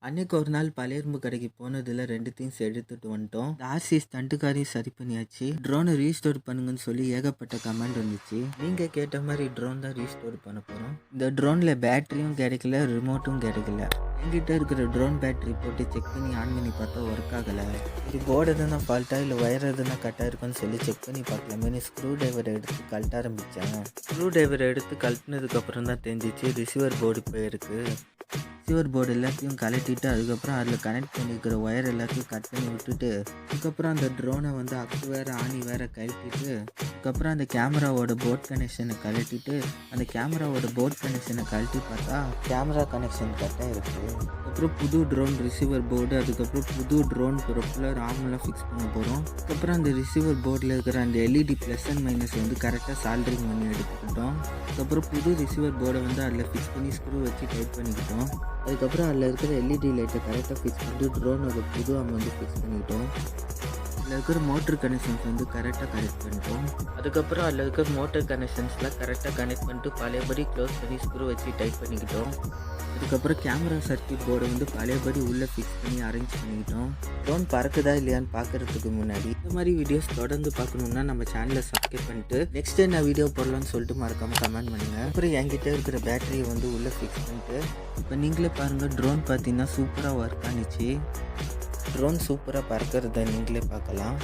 அன்னைக்கு ஒரு நாள் பழையரும்பு கடைக்கு போனதில் 2 திங்ஸ் எடுத்துட்டு வந்துட்டோம். இந்த ஆர்சி ஸ்டண்ட்டுக்காரையும் சரி பண்ணியாச்சு. ட்ரோனை ரீஸ்டோர் பண்ணுங்கன்னு சொல்லி ஏகப்பட்ட கமெண்ட் வந்துச்சு. நீங்க கேட்ட மாதிரி ட்ரோன் தான் ரீஸ்டோர் பண்ண போறோம். இந்த ட்ரோன்ல பேட்டரியும் கிடைக்கல, ரிமோட்டும் கிடைக்கல. என்கிட்ட இருக்கிற ட்ரோன் பேட்டரி போட்டு செக் பண்ணி ஆன் பண்ணி பார்த்தா ஒர்க் ஆகலை. இது போர்டு எதுனா ஃபால்ட்டா இல்லை ஒயர் எதுனா கட்டாக இருக்குன்னு சொல்லி செக் பண்ணி பார்க்கலாமே ஸ்க்ரூ டிரைவரை எடுத்து கழட்ட ஆரம்பித்தேன். ஸ்க்ரூ டிரைவரை எடுத்து கழட்டினதுக்கப்புறம் தான் தெரிஞ்சிச்சு ரிசீவர் போர்டு போயிருக்கு. ரிசீவர் போர்டு எல்லாத்தையும் கழட்டிட்டு அதுக்கப்புறம் அதில் கனெக்ட் பண்ணியிருக்கிற ஒயர் எல்லாத்தையும் கட் பண்ணி விட்டுட்டு அதுக்கப்புறம் அந்த ட்ரோனை வந்து அக்கு வேறு ஆணி வேறு கழட்டிட்டு அதுக்கப்புறம் அந்த கேமராவோட போர்ட் கனெக்ஷனை கழட்டிட்டு அந்த கேமராவோட போர்ட் கனெக்ஷனை கழட்டி பார்த்தா கேமரா கனெக்ஷன் கரெக்டாக இருக்குது. அதுக்கப்புறம் புது ட்ரோன் ரிசீவர் போர்டு, அதுக்கப்புறம் புது ட்ரோன் ப்ரொப்பலர் ஆர்மெல்லாம் ஃபிக்ஸ் பண்ண போகிறோம். அதுக்கப்புறம் அந்த ரிசீவர் போர்டில் இருக்கிற அந்த எல்இடி ப்ளஸ் அண்ட் மைனஸ் வந்து கரெக்டாக சால்டரிங் பண்ணி எடுத்துக்கிட்டோம். அதுக்கப்புறம் புது ரிசீவர் போர்டை வந்து அதில் ஃபிக்ஸ் பண்ணி ஸ்க்ரூ வச்சு டைட் பண்ணிக்கிட்டோம். அதுக்கப்புறம் அதில் இருக்கிற எல்இடி லைட்டை கரெக்டாக ஃபிக்ஸ் பண்ணிட்டு ட்ரோனோட புது ஆம் வந்து ஃபிக்ஸ் பண்ணிக்கிட்டோம். அதில் இருக்கிற மோட்டர் கனெக்ஷன்ஸ் வந்து கரெக்டாக கனெக்ட் பண்ணிட்டோம். அதுக்கப்புறம் அதில் இருக்கிற மோட்டர் கனெக்ஷன்ஸ்லாம் கரெக்டாக கனெக்ட் பண்ணிட்டு பழையபடி க்ளோஸ் பண்ணி ஸ்க்ரூ வச்சு டைட் பண்ணிக்கிட்டோம். அதுக்கப்புறம் கேமரா சர்க்யூட் போர்டை வந்து பழையபடி உள்ளே ஃபிக்ஸ் பண்ணி அரேஞ்ச் பண்ணிக்கிட்டோம். ட்ரோன் பறக்குதா இல்லையான்னு பார்க்குறதுக்கு முன்னாடி இந்த மாதிரி வீடியோஸ் தொடர்ந்து பார்க்கணுன்னா நம்ம சேனலை சப்ஸ்கிரைப் பண்ணிட்டு நெக்ஸ்ட் என்ன வீடியோ போடலான்னு சொல்லிட்டு மறக்காமல் கமெண்ட் பண்ணுங்கள். அப்புறம் என்கிட்ட இருக்கிற பேட்டரியை வந்து உள்ளே ஃபிக்ஸ் பண்ணிட்டு இப்போ நீங்களே பாருங்கள், ட்ரோன் பார்த்தீங்கன்னா சூப்பராக ஒர்க் ஆனிச்சு. ட்ரோன் சூப்பராக பறக்கிறத நீங்களே பார்க்கலாம்.